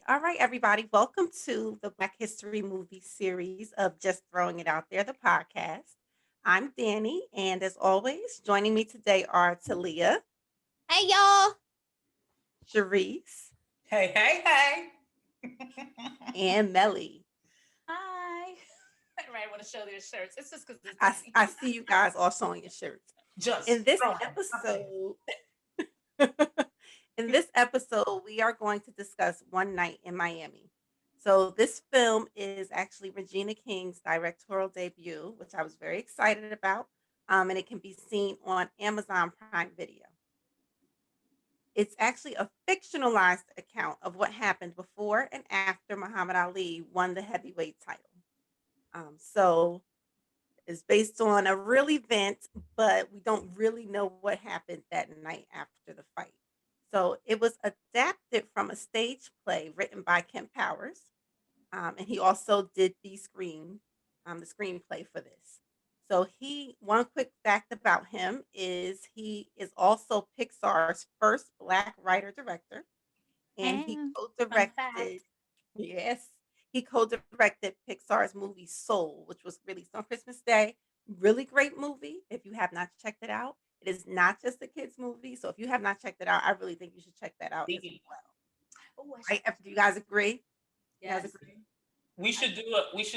All right, everybody. Welcome to the Black History Movie series of Just Throwing It Out There, the podcast. I'm Danny, and as always, joining me today are Talia, Hey y'all. Sharice, Hey, hey, hey. and Melly. Hi. Everybody want to show their shirts. It's just because it's I, Danny. I see you guys all showing your shirts. In Just this throwing. episode, we are going to discuss One Night in Miami. So this film is actually Regina King's directorial debut, which I was very excited about, and it can be seen on Amazon Prime Video. It's actually a fictionalized account of what happened before and after Muhammad Ali won the heavyweight title. So it's based on a real event, but we don't really know what happened that night after the fight. So it was adapted from a stage play written by Kent Powers, and he also did the screenplay for this. So one quick fact about him is he is also Pixar's first Black writer director, and he And Fun co-directed. fact. Yes, he co-directed Pixar's movie Soul, which was released on Christmas Day. Really great movie. If you have not checked it out, it is not just a kids movie. So if you have not checked it out, I really think you should check that out as Indeed. well. Oh, Right? Do you guys agree? You guys yes. agree? We should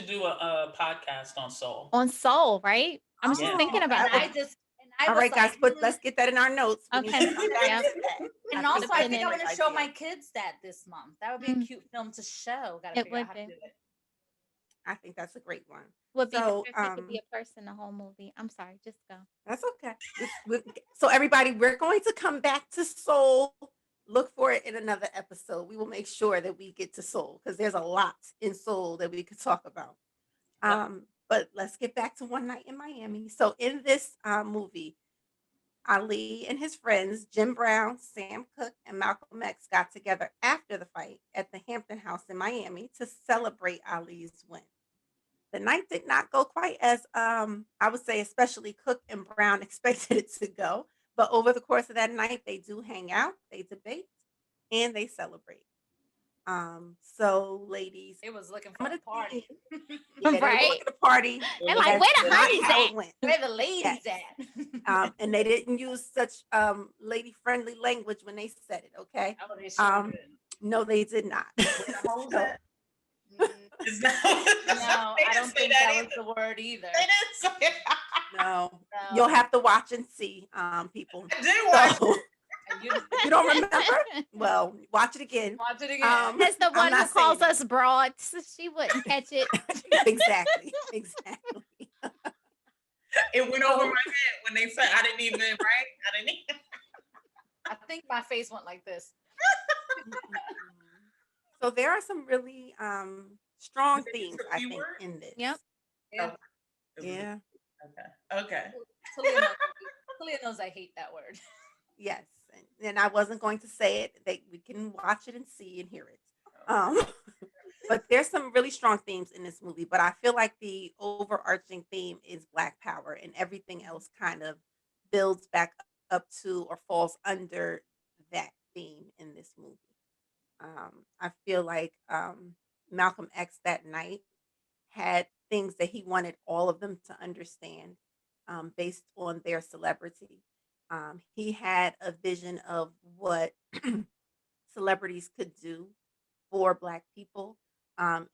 do a podcast on soul. on Soul, right? I was just Yeah. thinking about and I that. just and I All was right, guys, like, let's get that in our notes. We need Okay. to come back Yeah. to that. and I also think I that's think a I'm great going to show idea. my kids that this month. That would be a Mm, cute film to show. Got to it figure out would how to be. do it. I think that's a great one. Would be better So, if it could be a person the whole movie. I'm sorry, just go. that's okay. So everybody, we're going to come back to Soul. Look for it in another episode. We will make sure that we get to Soul because there's a lot in Soul that we could talk about. Yep. But let's get back to One Night in Miami. So in this movie, Ali and his friends, Jim Brown, Sam Cooke, and Malcolm X got together after the fight at the Hampton House in Miami to celebrate Ali's win. The night did not go quite as I would say, especially Cook and Brown expected it to go. But over the course of that night, they do hang out, they debate, and they celebrate. So ladies, It was looking for some of a the party. themes, yeah, they were Right? looking to party. They're like, That's where the not honeys how at? it went. Where the ladies Yes. at? And they didn't use such lady friendly language when they said it. Okay. Oh, they sure Um, did. no, they did not. Where the hoes So, at? Mm, Is that, no, they I didn't don't say think that that either. was the word either. They didn't say it. no, you'll No. have to watch and see, people. I did watch So, And you if you don't remember, well, watch it again. watch it again. That's the I'm one who not calls saying us broads. She wouldn't catch it. exactly, exactly. it went over So, my head when they said I didn't even right. I didn't even. I think my face went like this. so there are some really strong Did they use themes, a I P think, word? in this. Yep. Yeah. Oh, it was Yeah. okay. Talia knows I hate that word. Yes. And I wasn't going to say it. We can watch it and see and hear it. Um, but there's some really strong themes in this movie. But I feel like the overarching theme is Black Power, and everything else kind of builds back up to or falls under that theme in this movie. I feel like Malcolm X that night had things that he wanted all of them to understand, based on their celebrity. He had a vision of what celebrities could do for Black people,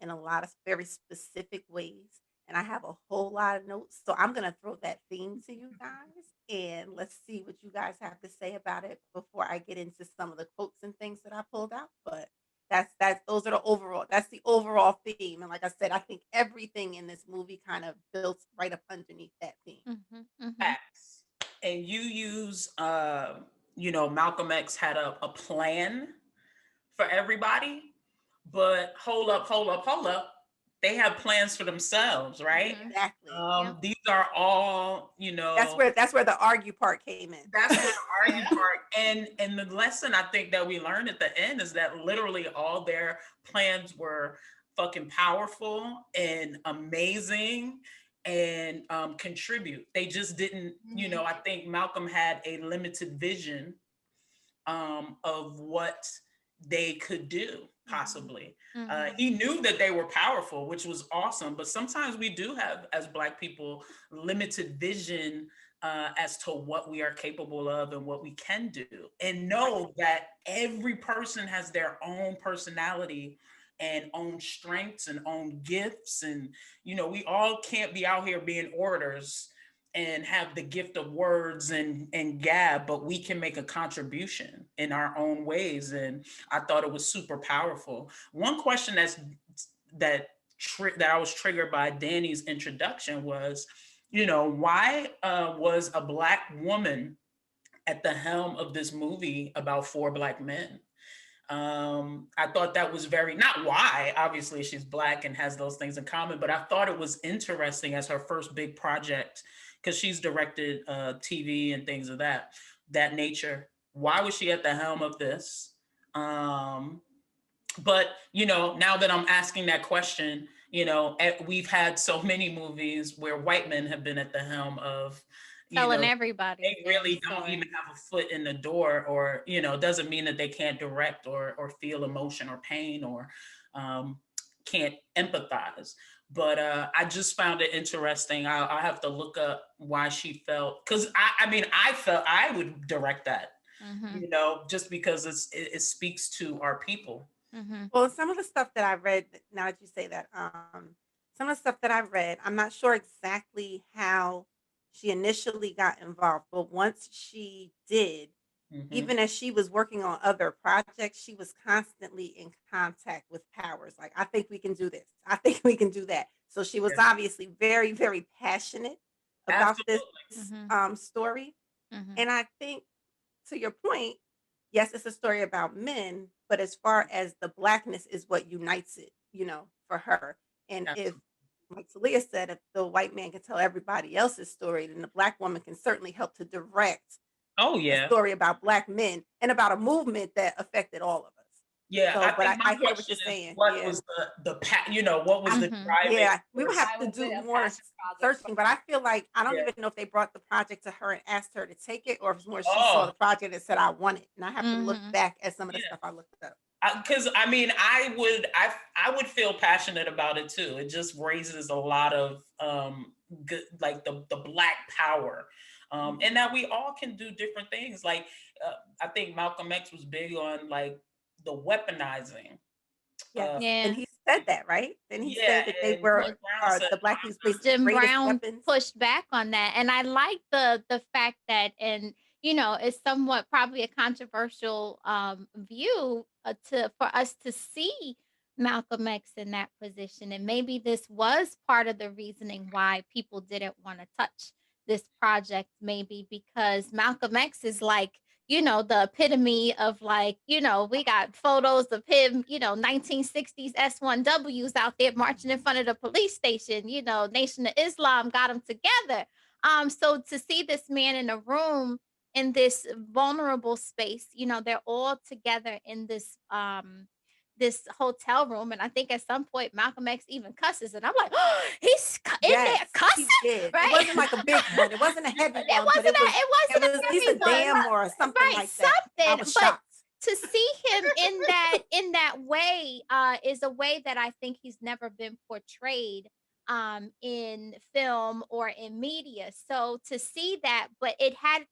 in a lot of very specific ways. And I have a whole lot of notes. So I'm going to throw that theme to you guys and let's see what you guys have to say about it before I get into some of the quotes and things that I pulled out. But those are that's the overall theme. And like I said, I think everything in this movie kind of built right up underneath that theme. Facts. And you use Malcolm X had a plan for everybody, but hold up. They have plans for themselves, right? Exactly. Yep. These are all, That's where the argue part came in. that's where the argue part. And the lesson I think that we learned at the end is that literally all their plans were fucking powerful and amazing and contribute. They just didn't, I think Malcolm had a limited vision of what they could do possibly. Mhm. He knew that they were powerful, which was awesome. But sometimes we do have, as Black people, limited vision as to what we are capable of and what we can do. And know that every person has their own personality and own strengths and own gifts. And, we all can't be out here being orators and have the gift of words and gab, but we can make a contribution in our own ways. And I thought it was super powerful. One question that that I was triggered by Danny's introduction was, why was a Black woman at the helm of this movie about 4 Black men? I thought that was not why, obviously she's Black and has those things in common, but I thought it was interesting as her first big project, because she's directed TV and things of that nature. Why was she at the helm of this? But now that I'm asking that question, we've had so many movies where white men have been at the helm of, Telling everybody. they really don't even have a foot in the door, or doesn't mean that they can't direct or feel emotion or pain, or can't empathize. But I just found it interesting. I have to look up why she felt, because I felt I would direct that, just because it speaks to our people. Well, some of the stuff that I read, now that you say that, some of the stuff that I read, I'm not sure exactly how she initially got involved, but once she did, Mhm. even as she was working on other projects, she was constantly in contact with powers. Like, I think we can do this. I think we can do that. So she was Yeah. obviously very, very passionate about this Absolutely. story. Mhm. And I think, to your point, yes, it's a story about men, but as far as the Blackness is what unites it, for her. And if, Absolutely. like Talia said, if the white man can tell everybody else's story, then the Black woman can certainly help to direct Oh a yeah. story about Black men and about a movement that affected all of us. Yeah, I So, but think my I hear what question you're is, saying. what Yeah. was what was the Mhm. driving Yeah, we would force? have Why to was it do a more passion project for searching, but I feel like I don't Yeah. even know if they brought the project to her and asked her to take it, or if it's more she saw Oh, the project and said, "I want it." And I have to look Mhm. back at some of the yeah. stuff I looked up. Because I would feel passionate about it too. It just raises a lot of good, like the Black power, and that we all can do different things. Like I think Malcolm X was big on like the weaponizing. Yes, and Yeah. he said that, right? Didn't he Yeah, say that they and Jim were, Brown said the Black youth's basically Jim greatest Brown weapons? pushed back on that, and I like the fact that, and it's somewhat probably a controversial view, to for us to see Malcolm X in that position, and maybe this was part of the reasoning why people didn't want to touch this project, maybe because Malcolm X is like, the epitome of, like, we got photos of him, 1960s S1Ws out there marching in front of the police station, Nation of Islam got them together. So to see this man in a room in this vulnerable space, they're all together in this hotel room. And I think at some point Malcolm X even cusses, and I'm like, oh, he's in Yes, there cussing, he did. It right? wasn't like a big one. It wasn't a heavy It one, but wasn't a it it wasn't was at a least heavy a one, damn or something right? like that. I was Something, but shocked. to see him in that way is a way that I think he's never been portrayed in film or in media. So to see that, but it had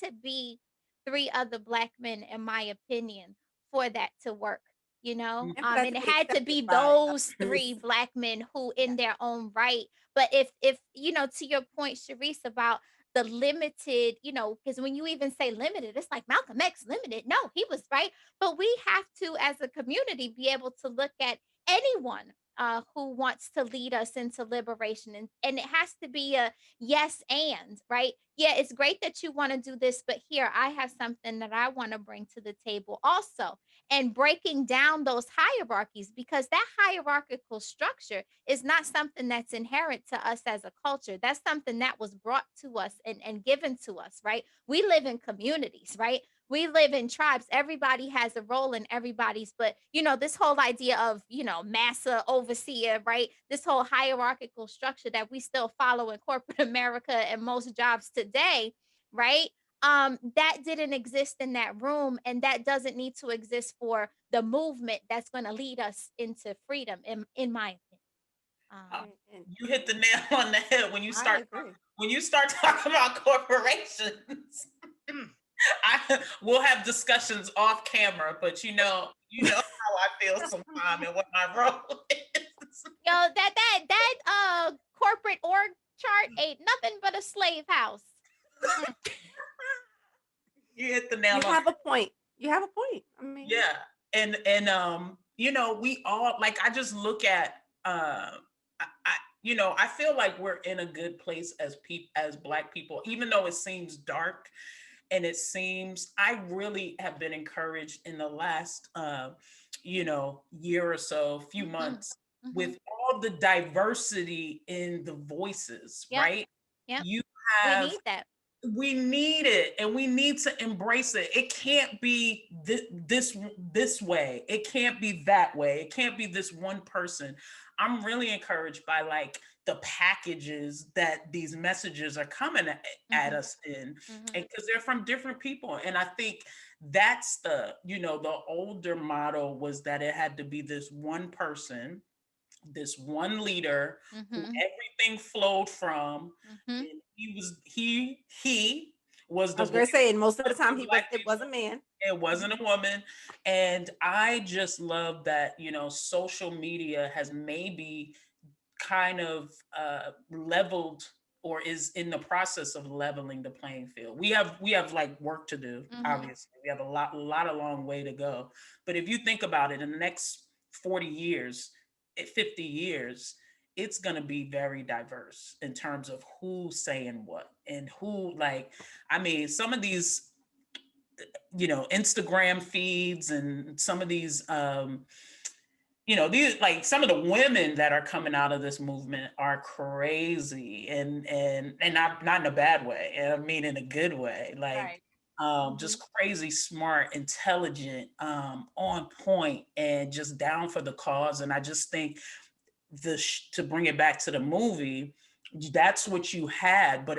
to be three other Black men, in my opinion, for that to work. And for that And to it be had to accepted be by those others. three Black men who, Yeah. in their own right. But if to your point, Sharice, about the limited, because when you even say limited, it's like Malcolm X limited. No, he was right. But we have to, as a community, be able to look at anyone who wants to lead us into liberation. And it has to be a yes and, right? Yeah, it's great that you want to do this, but here, I have something that I want to bring to the table also. And breaking down those hierarchies, because that hierarchical structure is not something that's inherent to us as a culture. That's something that was brought to us and given to us, right? We live in communities, right? We live in tribes. Everybody has a role in everybody's, but this whole idea of, massa overseer, right? This whole hierarchical structure that we still follow in corporate America and most jobs today, right? that didn't exist in that room, and that doesn't need to exist for the movement that's going to lead us into freedom, in my opinion. Uh, And you hit the nail on the head when you I start agree. talking about corporations. We'll have discussions off camera, but you know how I feel sometimes and what my role is. Yo, that corporate org chart ain't nothing but a slave house. You hit the nail You on. have a point. You have a point. I mean, Yeah, and we all, like, I just look at I feel like we're in a good place as Black people, even though it seems dark, and it seems, I really have been encouraged in the last year or so, few Mhm, months, mhm. with all the diversity in the voices, Yep, right? yep. You We have need that. We need it, and we need to embrace it. It can't be this way. It can't be that way. It can't be this one person. I'm really encouraged by, like, the packages that these messages are coming at Mhm, us in, mhm. and because they're from different people. And I think that's the older model was that it had to be this one person, this one leader who Mhm, everything flowed from, mhm. and he was I the was gonna voice say, and most of the of the time Black it was a people. man. It wasn't a woman. And I just love that, social media has maybe kind of leveled, or is in the process of leveling the playing field. We have like work to do. Mhm. Obviously, we have a long way to go. But if you think about it, in the next 40 years, 50 years, it's going to be very diverse in terms of who's saying what and who, like, I mean, some of these Instagram feeds, and some of these like, some of the women that are coming out of this movement are crazy, and not in a bad way, and I mean in a good way, like, Right. just crazy smart, intelligent, on point, and just down for the cause. And I just think, to bring it back to the movie, that's what you had, but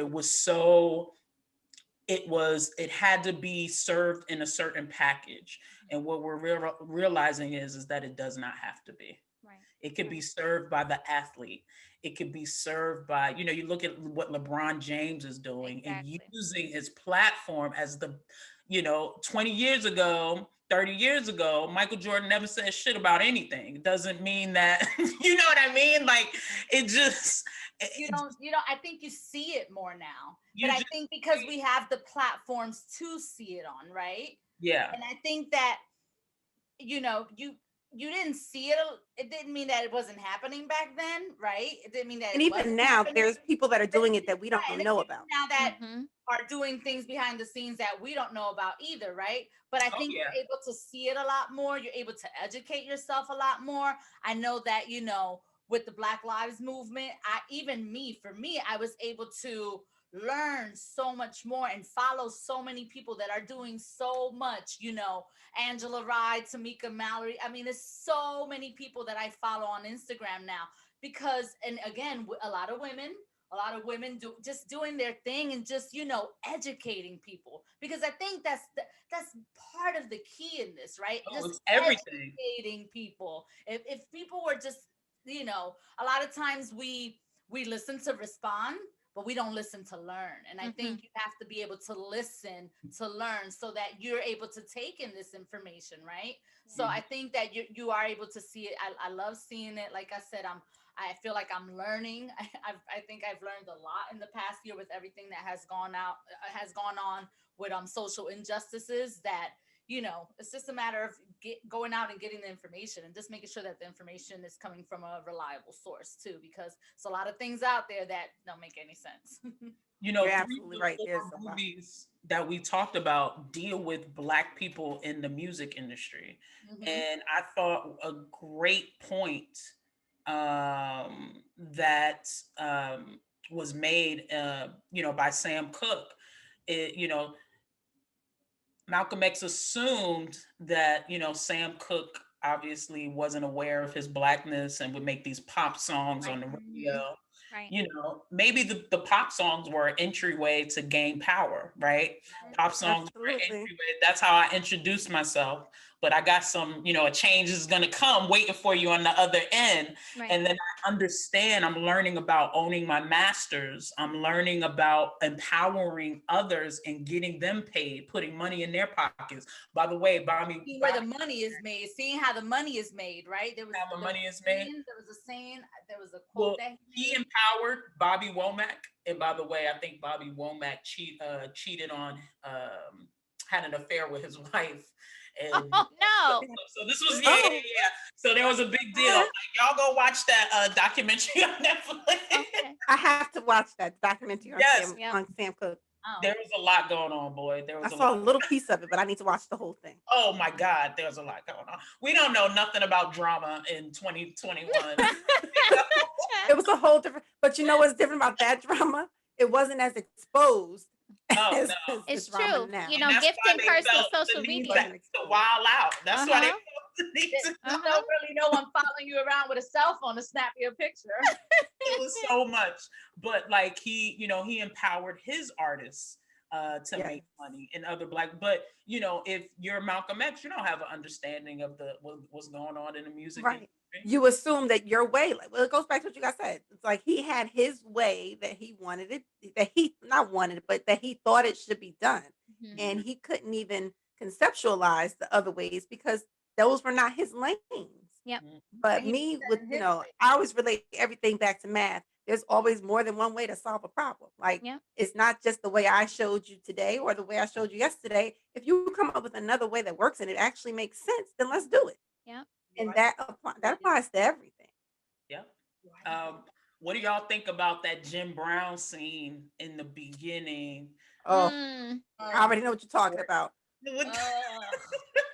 it had to be served in a certain package. And what we're realizing is that it does not have to be. Right. It could be served by the athlete. It could be served by, you look at what LeBron James is doing and Exactly. using his platform as 20 years ago, 30 years ago, Michael Jordan never said shit about anything. It doesn't mean that, you know what I mean? Like, it just, I think you see it more now, but you I just, think because we have the platforms to see it on, right? yeah. And I think that you didn't see it. It didn't mean that it wasn't happening back then, right? It didn't mean that And it even wasn't now, happening. there's people that are But doing it that we don't right, and know there's about. people now that Mhm. are doing things behind the scenes that we don't know about either, right? But I Oh think yeah. you're able to see it a lot more. You're able to educate yourself a lot more. I know that, with the Black Lives Movement, for me, I was able to learn so much more and follow so many people that are doing so much, Angela Rye, Tamika Mallory. I mean, there's so many people that I follow on Instagram now because, and again, a lot of women just doing their thing and just educating people, because I think that's part of the key in this, right? Oh, Just it's everything. educating people. If people were just, a lot of times we listen to respond, but we don't listen to learn. And I Mhm. think you have to be able to listen to learn so that you're able to take in this information, right? So Mhm. I think that you are able to see it. I love seeing it. Like I said, I feel like I'm learning. I think I've learned a lot in the past year with everything that has gone on with social injustices. That it's just a matter of going out and getting the information and just making sure that the information is coming from a reliable source too, because there's a lot of things out there that don't make any sense. You're Three of absolutely the right. There's four a lot. movies that we talked about deal with Black people in the music industry. Mhm. And I thought a great point, that was made, by Sam Cooke. Malcolm X assumed that, Sam Cooke obviously wasn't aware of his Blackness and would make these pop songs on Right. the Mhm. radio. Right. Maybe the pop songs were an entryway to gain power, right? Pop songs were an Absolutely. entryway. That's how I introduced myself. But I got some, a change is going to come waiting for you on the other end. Right. And then I understand, I'm learning about owning my masters. I'm learning about empowering others and getting them paid, putting money in their pockets. By the way, Bobby, Where the money is made, seeing how the money is made, right? how the money is made. There was a saying, there was a Well, quote that he empowered Bobby Womack, and by the way, I think Bobby Womack cheated on, had an affair with his wife, and Oh no. so this was Oh. So there was a big deal. Like, y'all go watch that documentary on Netflix. Okay. I have to watch that documentary on Yes. Sam Cooke. There was a lot going on, boy. There I was a saw a lot. little piece of it, but I need to watch the whole thing. Oh my God, there's a lot going on. We don't know nothing about drama in 2021. It was a whole different. But you know what's different about that drama? It wasn't as exposed Oh as, no. as It's the drama true. now. You know, And that's gift why and they curse of felt the social need media. to wild out. That's why they Uh-huh. felt the need to Uh-huh. don't really know I'm following you around with a cell phone to snap your picture. it was so much. But like he empowered his artists to Yes. make money and other black. But if you're Malcolm X, you don't have an understanding of what's going on in the music Right. industry. You assume that your way, like, well, it goes back to what you guys said. It's like he had his way that he wanted it, that he not wanted it, but that he thought it should be done. Mhm. And he couldn't even conceptualize the other ways because those were not his lanes. Yep. But And he me, did that with, in his way. I always relate everything back to math. There's always more than one way to solve a problem. Like, Yeah. it's not just the way I showed you today or the way I showed you yesterday. If you come up with another way that works and it actually makes sense, then let's do it. Yeah. And that applies to everything. Yeah. What do y'all think about that Jim Brown scene in the beginning? Oh, Mm. I already know what you're talking about.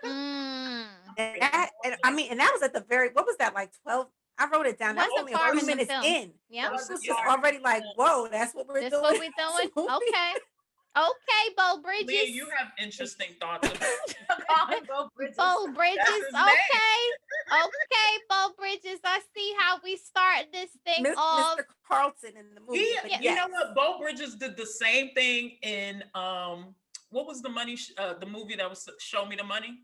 Mm. And I mean, and that was at the very, what was that, like 12? I wrote it down. That was Wasn't only a far few in the minutes film. in. Yep. I was just already like, whoa, that's what we're That's doing. what we in this doing. movie. Okay. Okay, Bo Leah, Bridges. you have interesting thoughts about Bo Bridges. Bo Bridges. his name. Okay. Okay, Bo Bridges. I see how we start this thing off. Mr. Carlton in the movie. He, But you know yes. what? Bo Bridges did the same thing in what was the movie that was Show Me the Money?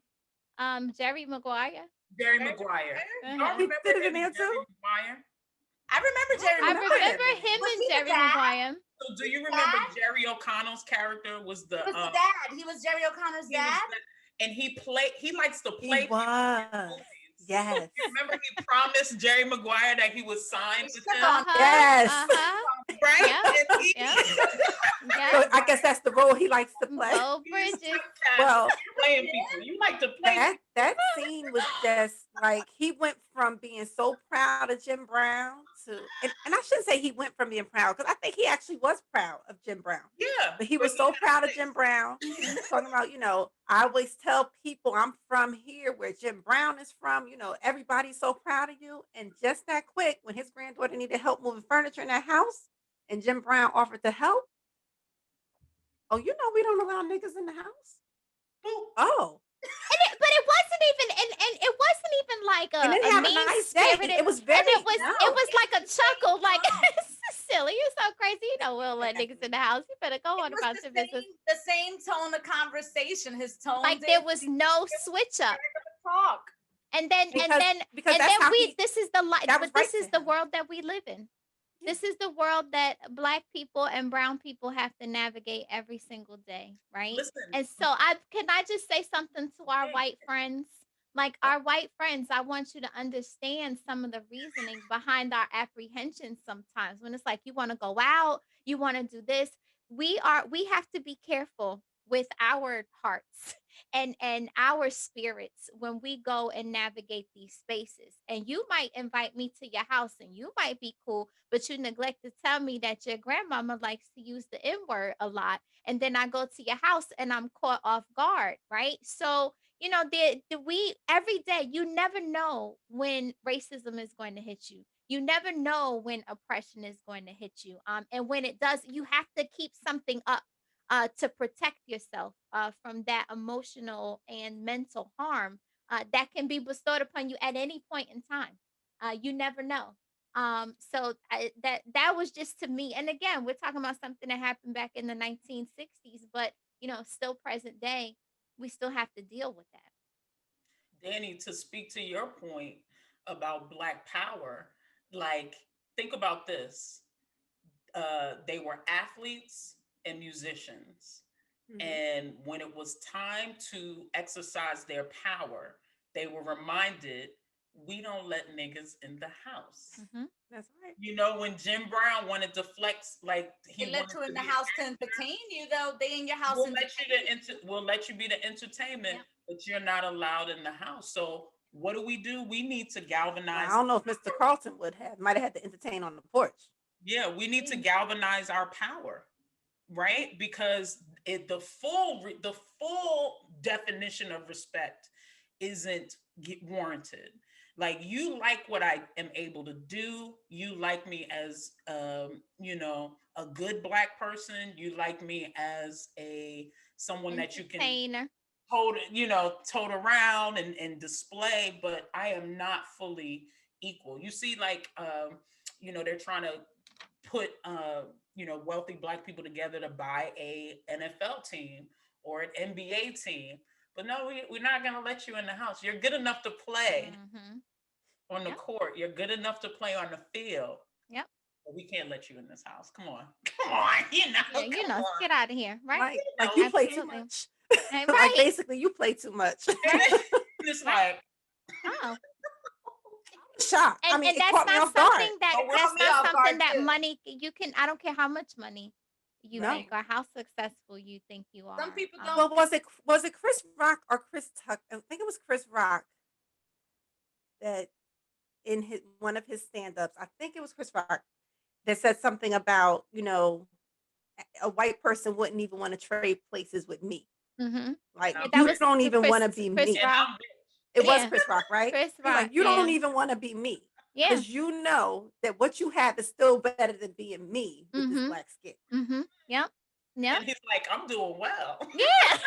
Jerry Maguire. Jerry Maguire. Uh-huh. Y'all He remember did it in him, there Jerry too? Maguire? I remember Jerry. I remember remember him. him Was and he the Jerry dad? Maguire. So do you remember Jerry O'Connell's character was the He was the dad. He was Jerry O'Connor's he was dad. and he likes to He play people in was. movies. Yes. You remember he promised Jerry Maguire that he would sign with him, Uh-huh. Yes. Uh-huh. right? Yeah. And he, Yeah. So Yeah. I guess that's the role he likes to play. Bo he's Bridges. typecast Well, playing people. You like to play that scene was just like he went from being so proud of Jim Brown to, and I shouldn't say he went from being proud because I think he actually was proud of Jim Brown. Yeah. But he was so proud of Jim Brown. Talking about, I always tell people I'm from here where Jim Brown is from. Everybody's so proud of you. And just that quick, when his granddaughter needed help moving furniture in that house, and Jim Brown offered to help. Oh, we don't allow niggas in the house. Oh, But it wasn't even and it wasn't even like and then a have a mean nice day. spirited. It was very. And it no, was like a chuckle, like silly. You're so crazy. We'll let niggas in the house. You better go on It was about the your same, business. the same tone of conversation. His tone. Like there was no switch up. talk. And then because that's then how this is the life, that was but this right is to the him. world that we live in. Yeah. This is the world that Black people and brown people have to navigate every single day, right? Listen. And so can I just say something to our white friends? Like our white friends, I want you to understand some of the reasoning behind our apprehensions sometimes. When it's like you want to go out, you want to do this. We have to be careful with our hearts and our spirits when we go and navigate these spaces. And you might invite me to your house and you might be cool, but you neglect to tell me that your grandmama likes to use the N-word a lot. And then I go to your house and I'm caught off guard, right? So, we every day, you never know when racism is going to hit you. You never know when oppression is going to hit you. And when it does, you have to keep something up to protect yourself from that emotional and mental harm that can be bestowed upon you at any point in time. You never know. That was just to me. And again, we're talking about something that happened back in the 1960s, but still present day, we still have to deal with that. Danny, to speak to your point about Black Power, like, think about this. They were athletes and musicians. And when it was time to exercise their power, they were reminded, we don't let niggas in the house. That's right. When Jim Brown wanted to flex, like he They let wanted you in to the be house to entertain you, though. They in your house. we'll let you be the entertainment, Yep. but you're not allowed in the house. So what do? We need to Well, galvanize. I don't know if Mr. Carlton might have had to entertain on the porch. Yeah, we need to galvanize our power, right? Because the full definition of respect isn't warranted. Like, you like what I am able to do. You like me as a good Black person. You like me as someone that you can tote around and display, but I am not fully equal. You see, like, they're trying to put wealthy Black people together to buy a NFL team or an NBA team. But no, we're not going to let you in the house. You're good enough to play on the court. You're good enough to play on the field. Yep. But we can't let you in this house. Come on. Come on. Get out of here, right? Like you play too much. Right. Like, basically, you play too much. It's like, oh. Shocked. And it that's caught me not off guard. something that's not something that money you can. I don't care how much money you make or how successful you think you are. Some people don't. Well, was it Chris Rock or Chris Tuck? I think it was Chris Rock that in one of his stand-ups, I think it was Chris Rock, that said something about, a white person wouldn't even want to trade places with me. Like, you don't even want to be me. It was Chris Rock, right? Chris Rock. Like, you don't even want to be me. Because you know that what you have is still better than being me with this Black skin. Yep. And he's like, I'm doing well. Yeah,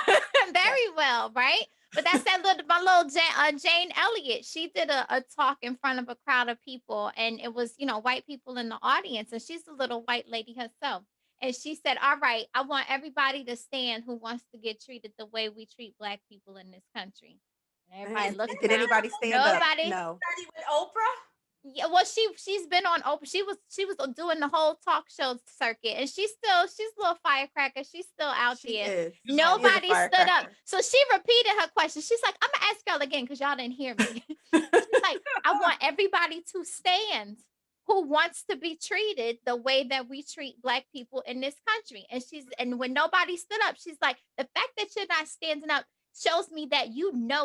very well, right? But that's my little Jane Elliott. She did a talk in front of a crowd of people, and it was, white people in the audience, and she's a little white lady herself. And she said, all right, I want everybody to stand who wants to get treated the way we treat Black people in this country. And everybody looked. Did anybody stand up? No. Study with Oprah? Yeah, well, she's been on Oprah. She was doing the whole talk show circuit, and she's a little firecracker. She's still out there. Nobody stood up, so she repeated her question. She's like, "I'm gonna ask y'all again because y'all didn't hear me." She's like, "I want everybody to stand who wants to be treated the way that we treat Black people in this country." And when nobody stood up, she's like, "The fact that you're not standing up shows me that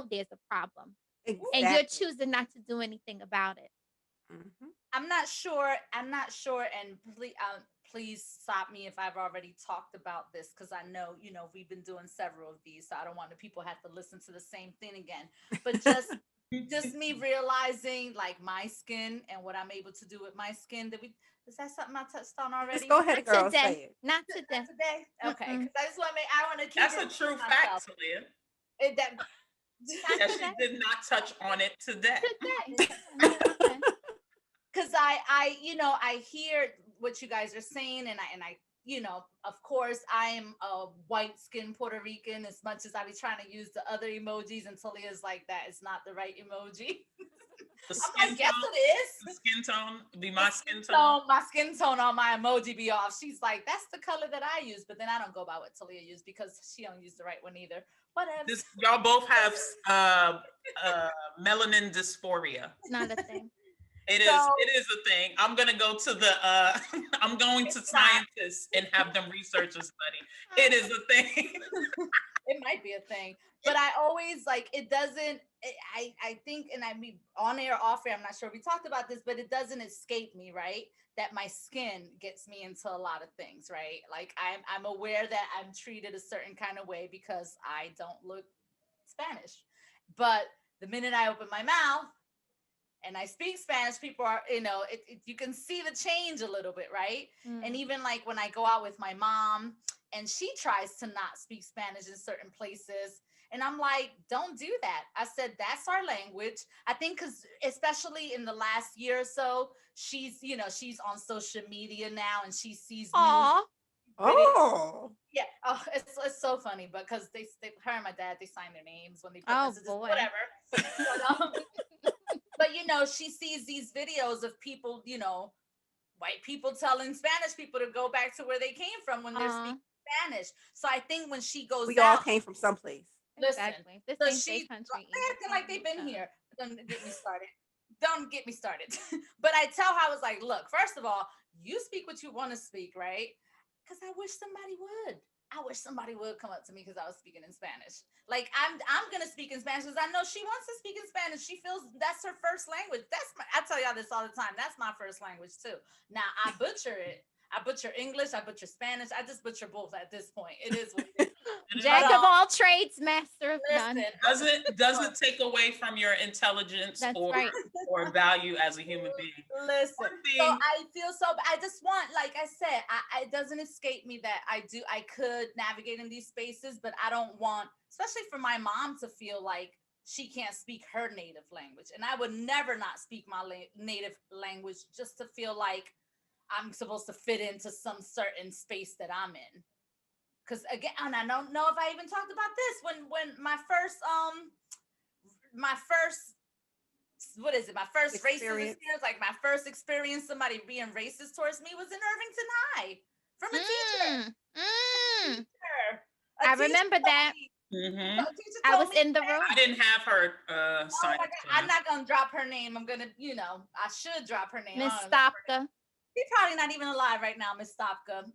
there's a problem, and you're choosing not to do anything about it." I'm not sure, and please stop me if I've already talked about this, because I know, we've been doing several of these, so I don't want the people have to listen to the same thing again. But just me realizing, like, my skin and what I'm able to do with my skin. Is that something I touched on already? Just go ahead, girl. Say it. Not today. Okay, because I just want to keep. That's a true fact, Talia. That she did not touch on it today. Because I hear what you guys are saying, and I of course, I am a white skinned Puerto Rican, as much as I be trying to use the other emojis, and Talia's like, that is not the right emoji. I'm like, yes, it is. The skin tone be my skin tone. My skin tone on my emoji be off. She's like, that's the color that I use, but then I don't go by what Talia used because she don't use the right one either. Whatever. Y'all both have melanin dysphoria. It's not a thing. It is a thing. I'm gonna go to I'm going to scientists and have them research a study. It is a thing. It might be a thing, but I always it doesn't. I think, and I mean, on air, off air, I'm not sure we talked about this, but it doesn't escape me, right? That my skin gets me into a lot of things, right? Like, I'm aware that I'm treated a certain kind of way because I don't look Spanish, but the minute I open my mouth and I speak Spanish, people are, you can see the change a little bit, right? And even like when I go out with my mom and she tries to not speak Spanish in certain places, And I'm like, don't do that. I said, that's our language. I think because especially in the last year or so, she's on social media now and she sees news Aw. videos. Oh, Yeah. Oh, it's so funny because her and my dad, they sign their names when they put Oh messages, boy. whatever. But she sees these videos of people, white people telling Spanish people to go back to where they came from when they're speaking Spanish. So I think when she goes we all out, came from someplace. listen, Exactly. This so ain't their she country they either. acting like they've been here. Don't get me started. Don't get me started. But I tell her, I was like, look, first of all, you speak what you want to speak, right? Because I wish somebody would. I wish somebody would come up to me because I was speaking in Spanish. Like I'm gonna speak in Spanish because I know she wants to speak in Spanish. She feels that's her first language. I tell y'all this all the time. That's my first language too. Now I butcher it. I butcher English. I butcher Spanish. I just butcher both at this point. It is what it is. Jack But, of all trades, master of none. Doesn't take away from your intelligence That's or right. value as a human being. Listen, One so thing, I feel so. I just want, like I said, it doesn't escape me that I could navigate in these spaces, but I don't want, especially for my mom, to feel like she can't speak her native language, and I would never not speak my native language just to feel like I'm supposed to fit into some certain space that I'm in. Because again, and I don't know if I even talked about this when my first what is it? My first racist experience, like my first experience somebody being racist towards me was in Irvington High from a teacher. Mm. A I teacher remember told that. me- mhm. a teacher I told was me, in the room. I didn't have her oh my science God, class. I'm not gonna drop her name. I'm gonna, I should drop her name. Miss I don't know. Stopka. She's probably not even alive right now, Miss Stopka.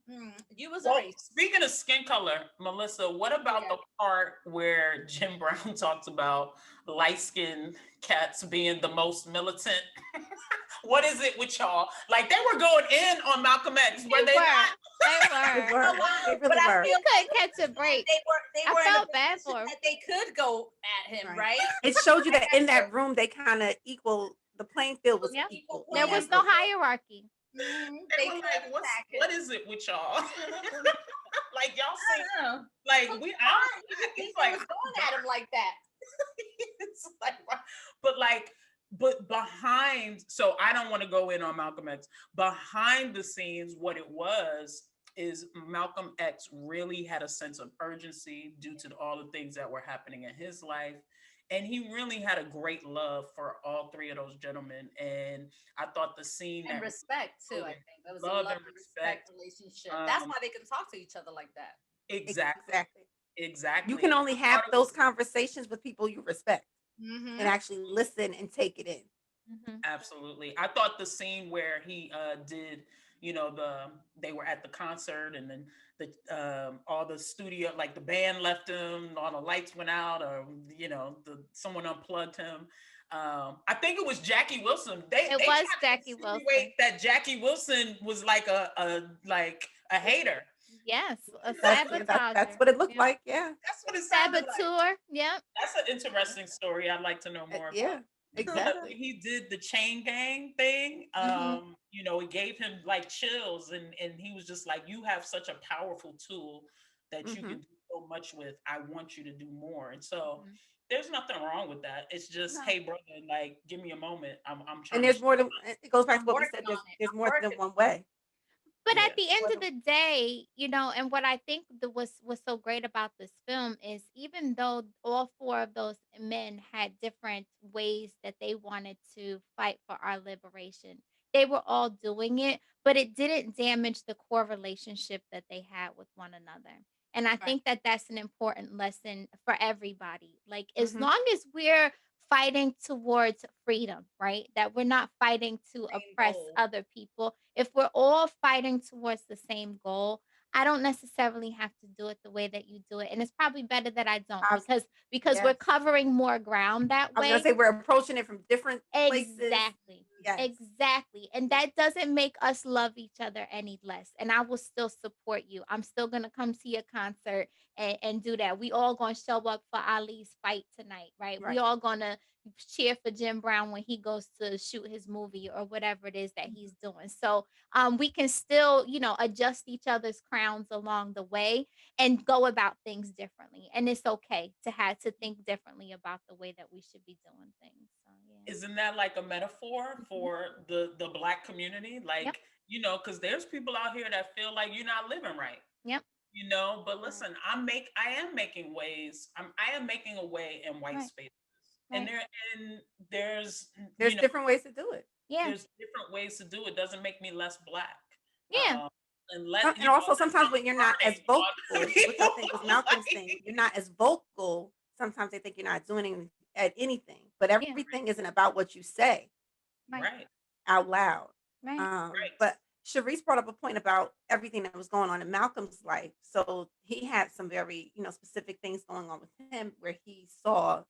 You was a Well, racist. speaking of skin color, Melissa, what about Yeah. the part where Jim Brown talks about light-skinned cats being the most militant? What is it with y'all? Like they were going in on Malcolm X, were they not? They They were. were. They But really I were. He feel couldn't catch a break. they I were in a felt bad position for him. that they could go at him, right? It showed you Like that I in said, that room they kind of equal. The playing field was Yep. equal. There in was that no room. hierarchy. They were like, what is it with y'all? Like y'all I seem don't know. like Why we did you it's think like they was going at him like that? it's like but like but behind, so I don't want to go in on Malcolm X. Behind the scenes, what it was is Malcolm X really had a sense of urgency due to all the things that were happening in his life. And he really had a great love for all three of those gentlemen. And I thought the scene And that respect too. I think that was a love love and and respect relationship. That's why they can talk to each other like that. exactly, exactly. You can only I have thought it those was conversations with people you respect Mm-hmm. and actually listen and take it in. absolutely. I thought the scene where he did, they were at the concert and then the all the studio, like the band left him, all the lights went out, or someone unplugged him. I think it was Jackie Wilson. They It they was tried Jackie to Wilson. insinuate that Jackie Wilson was like a hater. Yes, a That's sabotager. what it looked Yep. like. Yeah. That's what it sounded like. Saboteur. Yep. That's an interesting story. I'd like to know more about. Yeah. Exactly. He did the chain gang thing. It gave him like chills, and he was just like, "You have such a powerful tool that you can do so much with. I want you to do more." And so there's nothing wrong with that. It's just, hey, brother, like, give me a moment. I'm trying. And there's more than it goes back I'm to what we working said. on it. There's I'm more than working. one way. But Yeah. at the end of the day, and what I think was so great about this film is even though all four of those men had different ways that they wanted to fight for our liberation, they were all doing it, but it didn't damage the core relationship that they had with one another. And I Right. think that that's an important lesson for everybody. Like, as Mhm. long as we're fighting towards freedom, right? That we're not fighting to Same oppress goal. other people. If we're all fighting towards the same goal, I don't necessarily have to do it the way that you do it. And it's probably better that I don't I was- because we're yes. covering more ground that I was gonna way. say we're approaching it from different places. Exactly. Yes. Exactly. And that doesn't make us love each other any less. And I will still support you. I'm still gonna come to your concert and do that. We all gonna show up for Ali's fight tonight, right? We Right. all gonna cheer for Jim Brown when he goes to shoot his movie or whatever it is that he's doing. So we can still, adjust each other's crowns along the way and go about things differently. And it's okay to have to think differently about the way that we should be doing things. So yeah. Isn't that like a metaphor Mhm. for the Black community? Yep. Like, because there's people out here that feel like you're not living right. Yep. But Right. listen, I am making ways. I am making a way in white Right. spaces, and Right. there's There's different ways to do it. Yeah. there's different ways to do it. Doesn't make me less Black. Yeah. Um, and And also sometimes when you're not as vocal, burning which I think was Malcolm's thing, you're not as vocal. Sometimes they think you're not doing at anything, but Yeah. everything isn't about what you say Right. right, out loud. Right. right. But Sharice brought up a point about everything that was going on in Malcolm's life. So he had some very, specific things going on with him where he saw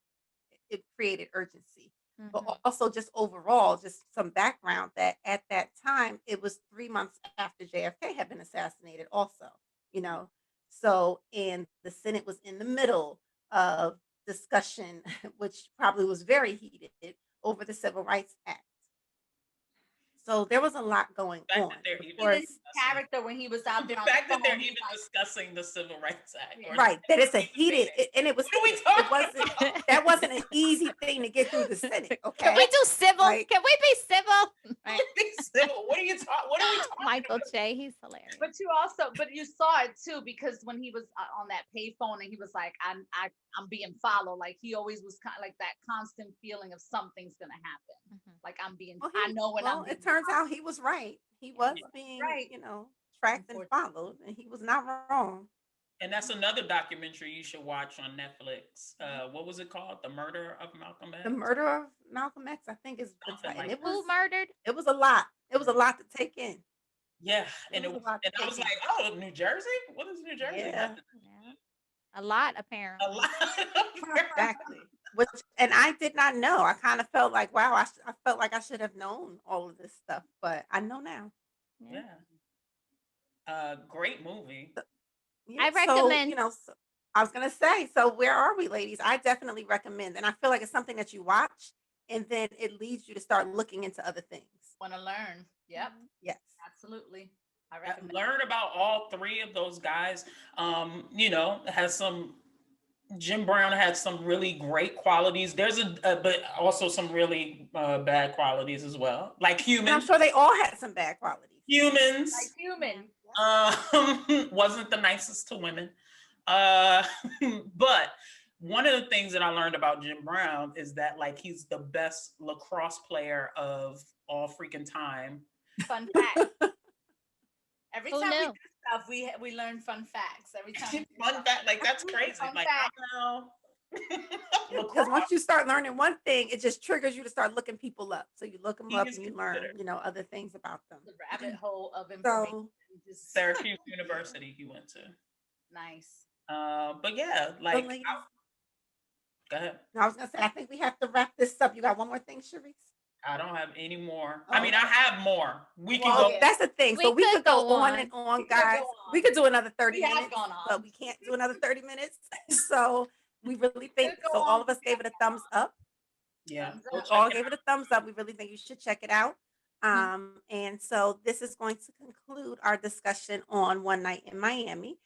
it created urgency. But Mhm. also just overall, just some background that at that time it was 3 months after JFK had been assassinated, also, you know. So and the Senate was in the middle of discussion, which probably was very heated over the Civil Rights Act. So there was a lot going The fact on. that they're Of even Even his course, discussing, character when he was out the there on fact the that they're phone, he's even like, discussing the Civil Rights Act, or right, that it's a even heated debating. and it was What are we heated. It talking wasn't about? that wasn't an easy thing to get through the Senate, Can we okay? do civil? Like Can we be civil? Right. What are you talking? What are we talking Michael about? Che, he's hilarious. but you saw it too, because when he was on that payphone and he was like, I'm being followed. Like he always was kind of like that constant feeling of something's gonna happen. Mhm. Like well, I know when I'm well, being it turns out he was right. He was Yeah. being, right. tracked and Unfortunately. followed, and he was not wrong. And that's another documentary you should watch on Netflix. What was it called? The Murder of Malcolm The X? murder of Malcolm X, I think, is the Something title. And like Who murdered? it was a lot. It was a lot to take in. Yeah, It was a lot to and I was take in. like, oh, New Jersey? What does New Jersey have Yeah, to do? Yeah. A lot, A apparently. lot. exactly. Which and I did not know. I kind of felt like, wow, I felt like I should have known all of this stuff, but I know now. Yeah. Yeah. Great movie. Yeah. I So, recommend. I was gonna say, so where are we, ladies? I definitely recommend, and I feel like it's something that you watch, and then it leads you to start looking into other things. Want to learn. Yep, Mhm. Yes. absolutely. I recommend. Learn about all three of those guys. Has some Jim Brown had some really great qualities. There's but also some really bad qualities as well. Like And I'm humans, sure they all had some bad qualities. Like humans. human. Wasn't the nicest to women. Uh, but one of the things that I learned about Jim Brown is that like he's the best lacrosse player of all freaking time. Fun fact. Every Who time we knew? do stuff, we learn fun facts. Every time we do Fun stuff. fact, like that's crazy. Fun Like fact. how Because lacrosse. once you start learning one thing, it just triggers you to start looking people up. So you look them He up is and you learn, considered other things about them. The rabbit hole of information. So, Just Syracuse University he went to. nice. But yeah, so like ladies, go ahead. I was gonna say, I think we have to wrap this up. You got one more thing, Sharice? I don't have any more. Oh, I mean, I have more. We can well, go. yeah. that's the thing. So We we could could go go on on. and on, We could go guys. on. We could do another 30 We have minutes, gone on. but we can't do another 30 minutes. So we really think Could go so. All on. of us gave it a thumbs up. Yeah, Thumbs go up. check All it gave out. it a thumbs up. We really think you should check it out. Mhm. And so this is going to conclude our discussion on One Night in Miami.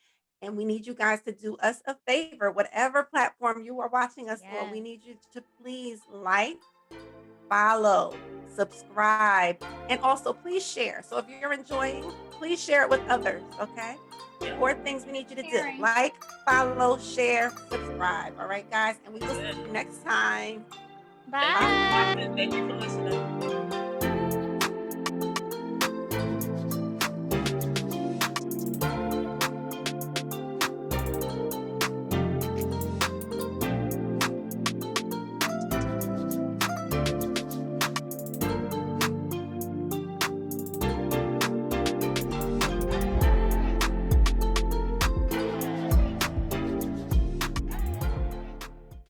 And we need you guys to do us a favor, whatever platform you are watching us on. We Yes. need you to please like, follow, subscribe, and also please share. So if you're enjoying, please share it with others, okay? Yeah. 4 things we need you to do: Sharing. like, follow, share, subscribe. All right, guys? And we will see you next time. Thank you for Bye. watching. Thank you for listening.